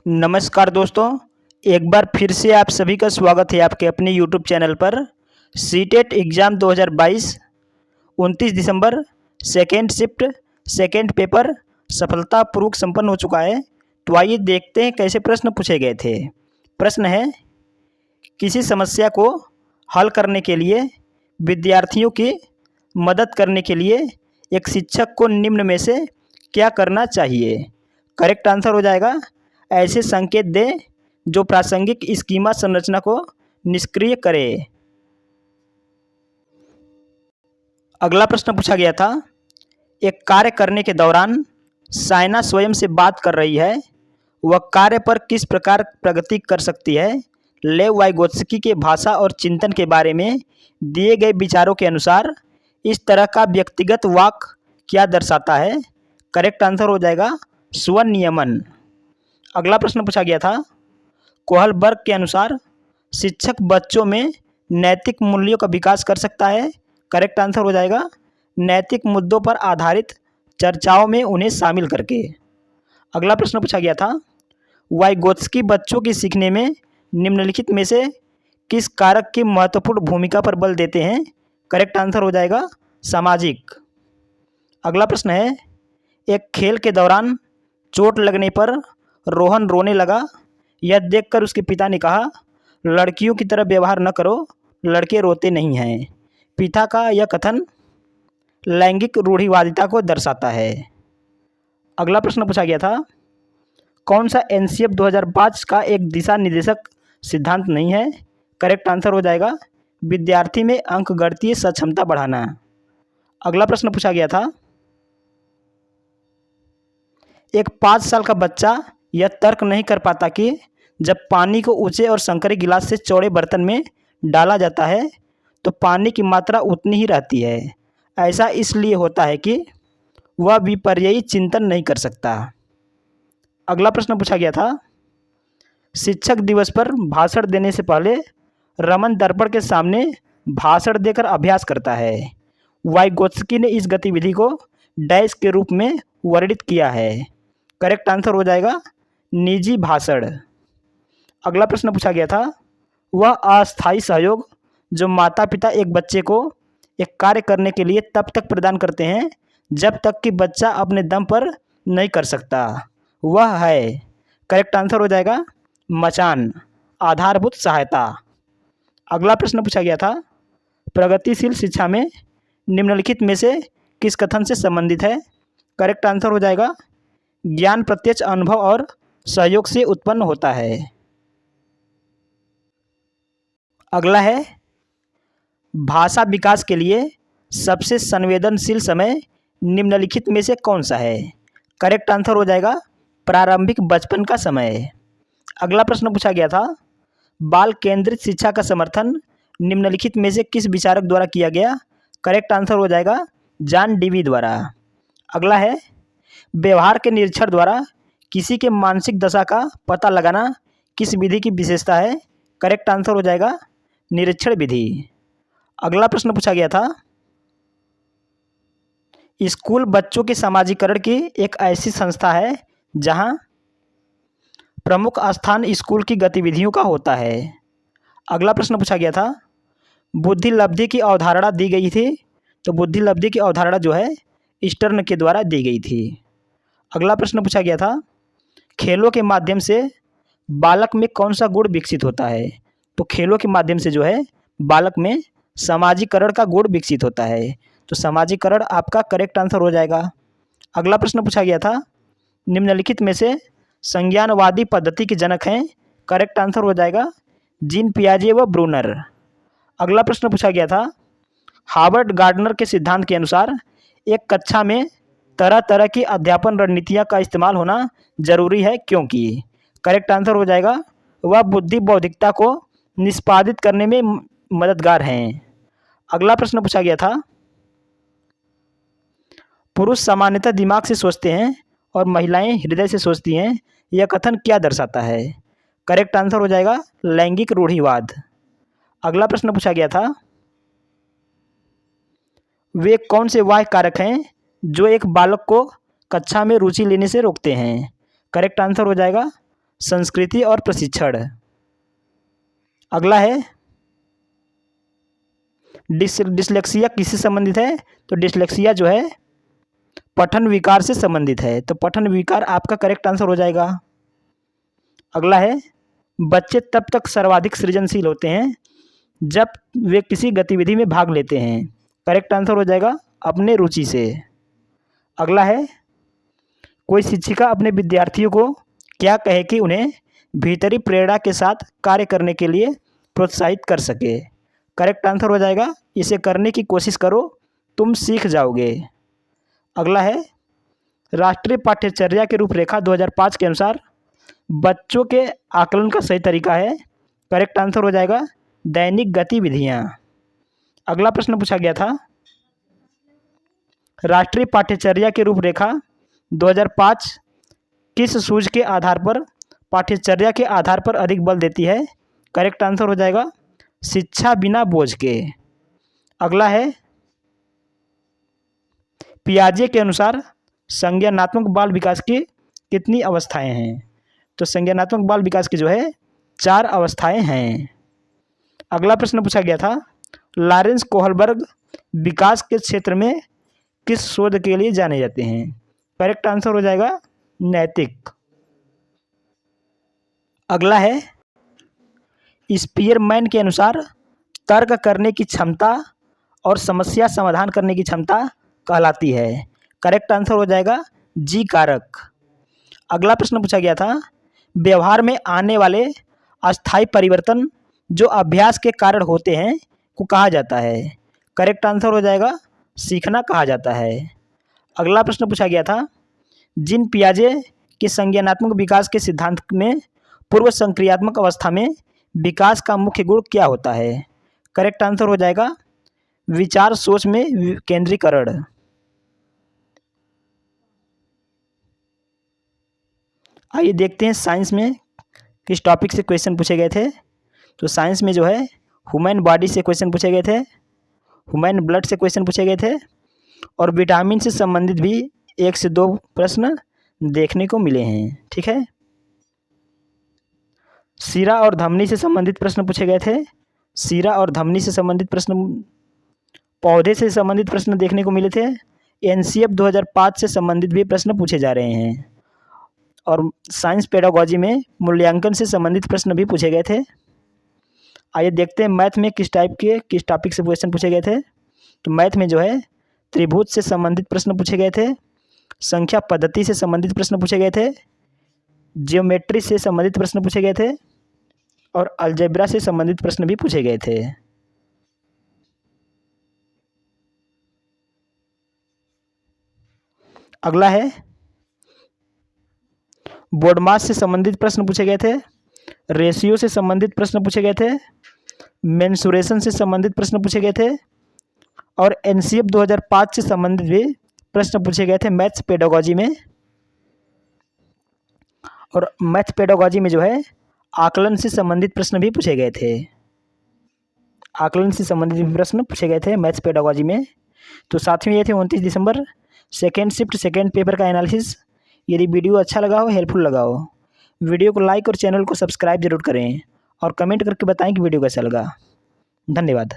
नमस्कार दोस्तों, एक बार फिर से आप सभी का स्वागत है आपके अपने यूट्यूब चैनल पर। सीटेट एग्ज़ाम 2022 29 दिसंबर सेकेंड शिफ्ट सेकेंड पेपर सफलतापूर्वक संपन्न हो चुका है। तो आइए देखते हैं कैसे प्रश्न पूछे गए थे। प्रश्न है, किसी समस्या को हल करने के लिए विद्यार्थियों की मदद करने के लिए एक शिक्षक को निम्न में से क्या करना चाहिए। करेक्ट आंसर हो जाएगा, ऐसे संकेत दें जो प्रासंगिक स्कीमा संरचना को निष्क्रिय करे। अगला प्रश्न पूछा गया था, एक कार्य करने के दौरान साइना स्वयं से बात कर रही है, वह कार्य पर किस प्रकार प्रगति कर सकती है। लेव वाइगोत्स्की के भाषा और चिंतन के बारे में दिए गए विचारों के अनुसार इस तरह का व्यक्तिगत वाक्य क्या दर्शाता है। करेक्ट आंसर हो जाएगा स्वनियमन। अगला प्रश्न पूछा गया था, कोहलबर्ग के अनुसार शिक्षक बच्चों में नैतिक मूल्यों का विकास कर सकता है। करेक्ट आंसर हो जाएगा, नैतिक मुद्दों पर आधारित चर्चाओं में उन्हें शामिल करके। अगला प्रश्न पूछा गया था, वाइगोत्स्की बच्चों की सीखने में निम्नलिखित में से किस कारक की महत्वपूर्ण भूमिका पर बल देते हैं। करेक्ट आंसर हो जाएगा सामाजिक। अगला प्रश्न है, एक खेल के दौरान चोट लगने पर रोहन रोने लगा। यह देखकर उसके पिता ने कहा, लड़कियों की तरह व्यवहार न करो, लड़के रोते नहीं हैं। पिता का यह कथन लैंगिक रूढ़िवादिता को दर्शाता है। अगला प्रश्न पूछा गया था, कौन सा एनसीएफ 2005 का एक दिशा निर्देशक सिद्धांत नहीं है। करेक्ट आंसर हो जाएगा विद्यार्थी में अंकगणितीय सक्षमता बढ़ाना। अगला प्रश्न पूछा गया था, एक 5 साल का बच्चा यह तर्क नहीं कर पाता कि जब पानी को ऊंचे और संकरे गिलास से चौड़े बर्तन में डाला जाता है तो पानी की मात्रा उतनी ही रहती है। ऐसा इसलिए होता है कि वह विपर्ययी चिंतन नहीं कर सकता। अगला प्रश्न पूछा गया था, शिक्षक दिवस पर भाषण देने से पहले रमन दर्पण के सामने भाषण देकर अभ्यास करता है। वाइगोत्स्की ने इस गतिविधि को डैश के रूप में वर्णित किया है। करेक्ट आंसर हो जाएगा निजी भाषण। अगला प्रश्न पूछा गया था, वह अस्थायी सहयोग जो माता पिता एक बच्चे को एक कार्य करने के लिए तब तक प्रदान करते हैं जब तक कि बच्चा अपने दम पर नहीं कर सकता, वह है। करेक्ट आंसर हो जाएगा मचान, आधारभूत सहायता। अगला प्रश्न पूछा गया था, प्रगतिशील शिक्षा में निम्नलिखित में से किस कथन से संबंधित है। करेक्ट आंसर हो जाएगा ज्ञान प्रत्यक्ष अनुभव और सहयोग से उत्पन्न होता है। अगला है, भाषा विकास के लिए सबसे संवेदनशील समय निम्नलिखित में से कौन सा है। करेक्ट आंसर हो जाएगा प्रारंभिक बचपन का समय। अगला प्रश्न पूछा गया था, बाल केंद्रित शिक्षा का समर्थन निम्नलिखित में से किस विचारक द्वारा किया गया। करेक्ट आंसर हो जाएगा जॉन डीवी द्वारा। अगला है, व्यवहार के निरीक्षण द्वारा किसी के मानसिक दशा का पता लगाना किस विधि की विशेषता है। करेक्ट आंसर हो जाएगा निरीक्षण विधि। अगला प्रश्न पूछा गया था, स्कूल बच्चों के समाजीकरण की एक ऐसी संस्था है जहां प्रमुख स्थान स्कूल की गतिविधियों का होता है। अगला प्रश्न पूछा गया था, बुद्धि लब्धि की अवधारणा दी गई थी, तो बुद्धि लब्धि की अवधारणा जो है स्टर्न के द्वारा दी गई थी। अगला प्रश्न पूछा गया था, खेलों के माध्यम से बालक में कौन सा गुण विकसित होता है। तो खेलों के माध्यम से जो है बालक में समाजीकरण का गुण विकसित होता है, तो समाजीकरण आपका करेक्ट आंसर हो जाएगा। अगला प्रश्न पूछा गया था, निम्नलिखित में से संज्ञानवादी पद्धति के जनक हैं। करेक्ट आंसर हो जाएगा जीन पियाजे व ब्रूनर। अगला प्रश्न पूछा गया था, हार्वर्ड गार्डनर के सिद्धांत के अनुसार एक कक्षा में तरह तरह की अध्यापन रणनीतियाँ का इस्तेमाल होना जरूरी है क्योंकि। करेक्ट आंसर हो जाएगा वह बुद्धि बौद्धिकता को निष्पादित करने में मददगार हैं। अगला प्रश्न पूछा गया था, पुरुष सामान्यतः दिमाग से सोचते हैं और महिलाएं हृदय से सोचती हैं, यह कथन क्या दर्शाता है। करेक्ट आंसर हो जाएगा लैंगिक रूढ़िवाद। अगला प्रश्न पूछा गया था, वे कौन से बाह्य कारक हैं जो एक बालक को कक्षा में रुचि लेने से रोकते हैं। करेक्ट आंसर हो जाएगा संस्कृति और प्रशिक्षण। अगला है डिसलेक्सिया किससे संबंधित है? तो डिसलेक्सिया जो है पठन विकार से संबंधित है, तो पठन विकार आपका करेक्ट आंसर हो जाएगा। अगला है बच्चे तब तक सर्वाधिक सृजनशील होते हैं जब वे किसी गतिविधि में भाग लेते हैं। करेक्ट आंसर हो जाएगा अपने रुचि से। अगला है कोई शिक्षिका अपने विद्यार्थियों को क्या कहे कि उन्हें भीतरी प्रेरणा के साथ कार्य करने के लिए प्रोत्साहित कर सके। करेक्ट आंसर हो जाएगा इसे करने की कोशिश करो, तुम सीख जाओगे। अगला है राष्ट्रीय पाठ्यचर्या की रूपरेखा 2005 के अनुसार बच्चों के आकलन का सही तरीका है। करेक्ट आंसर हो जाएगा दैनिक गतिविधियाँ। अगला प्रश्न पूछा गया था राष्ट्रीय पाठ्यचर्या की रूपरेखा 2005 किस सूझ के आधार पर पाठ्यचर्या के आधार पर अधिक बल देती है। करेक्ट आंसर हो जाएगा शिक्षा बिना बोझ के। अगला है पियाजे के अनुसार संज्ञानात्मक बाल विकास की कितनी अवस्थाएं हैं? तो संज्ञानात्मक बाल विकास की जो है 4 अवस्थाएं हैं। अगला प्रश्न पूछा गया था लॉरेंस कोहलबर्ग विकास के क्षेत्र में किस शोध के लिए जाने जाते हैं। करेक्ट आंसर हो जाएगा नैतिक। अगला है स्पीयरमैन के अनुसार तर्क करने की क्षमता और समस्या समाधान करने की क्षमता कहलाती है। करेक्ट आंसर हो जाएगा जी कारक। अगला प्रश्न पूछा गया था व्यवहार में आने वाले अस्थायी परिवर्तन जो अभ्यास के कारण होते हैं को कहा जाता है। करेक्ट आंसर हो जाएगा सीखना कहा जाता है। अगला प्रश्न पूछा गया था जीन पियाजे के संज्ञानात्मक विकास के सिद्धांत में पूर्व संक्रियात्मक अवस्था में विकास का मुख्य गुण क्या होता है। करेक्ट आंसर हो जाएगा विचार सोच में केंद्रीकरण। आइए देखते हैं साइंस में किस टॉपिक से क्वेश्चन पूछे गए थे। तो साइंस में जो है ह्यूमन बॉडी से क्वेश्चन पूछे गए थे, ह्यूमन ब्लड से क्वेश्चन पूछे गए थे और विटामिन से संबंधित भी 1 से 2 प्रश्न देखने को मिले हैं। ठीक है, सीरा और धमनी से संबंधित प्रश्न पूछे गए थे, सीरा और धमनी से संबंधित प्रश्न, पौधे से संबंधित प्रश्न देखने को मिले थे। एनसीएफ 2005 से संबंधित भी प्रश्न पूछे जा रहे हैं और साइंस पेडागोजी में मूल्यांकन से संबंधित प्रश्न भी पूछे गए थे। आइए देखते हैं मैथ में किस टॉपिक से क्वेश्चन पूछे गए थे। तो मैथ में जो है त्रिभुज से संबंधित प्रश्न पूछे गए थे, संख्या पद्धति से संबंधित प्रश्न पूछे गए थे, जियोमेट्री से संबंधित प्रश्न पूछे गए थे और अलजेब्रा से संबंधित प्रश्न भी पूछे गए थे। अगला है बोडमास से संबंधित प्रश्न पूछे गए थे, रेशियो से संबंधित प्रश्न पूछे गए थे, मेंसुरेशन से संबंधित प्रश्न पूछे गए थे और एनसीएफ 2005 से संबंधित भी प्रश्न पूछे गए थे मैथ्स पेडागोजी में। और मैथ पेडागोजी में जो है आकलन से संबंधित प्रश्न भी पूछे गए थे, आकलन से संबंधित भी प्रश्न पूछे गए थे मैथ्स पेडागोजी में। तो साथियों ये थे 29 दिसंबर सेकेंड शिफ्ट सेकेंड पेपर का एनालिसिस। यदि वीडियो अच्छा लगा हो, हेल्पफुल लगा हो, वीडियो को लाइक और चैनल को सब्सक्राइब जरूर करें और कमेंट करके बताएं कि वीडियो कैसा लगा। धन्यवाद।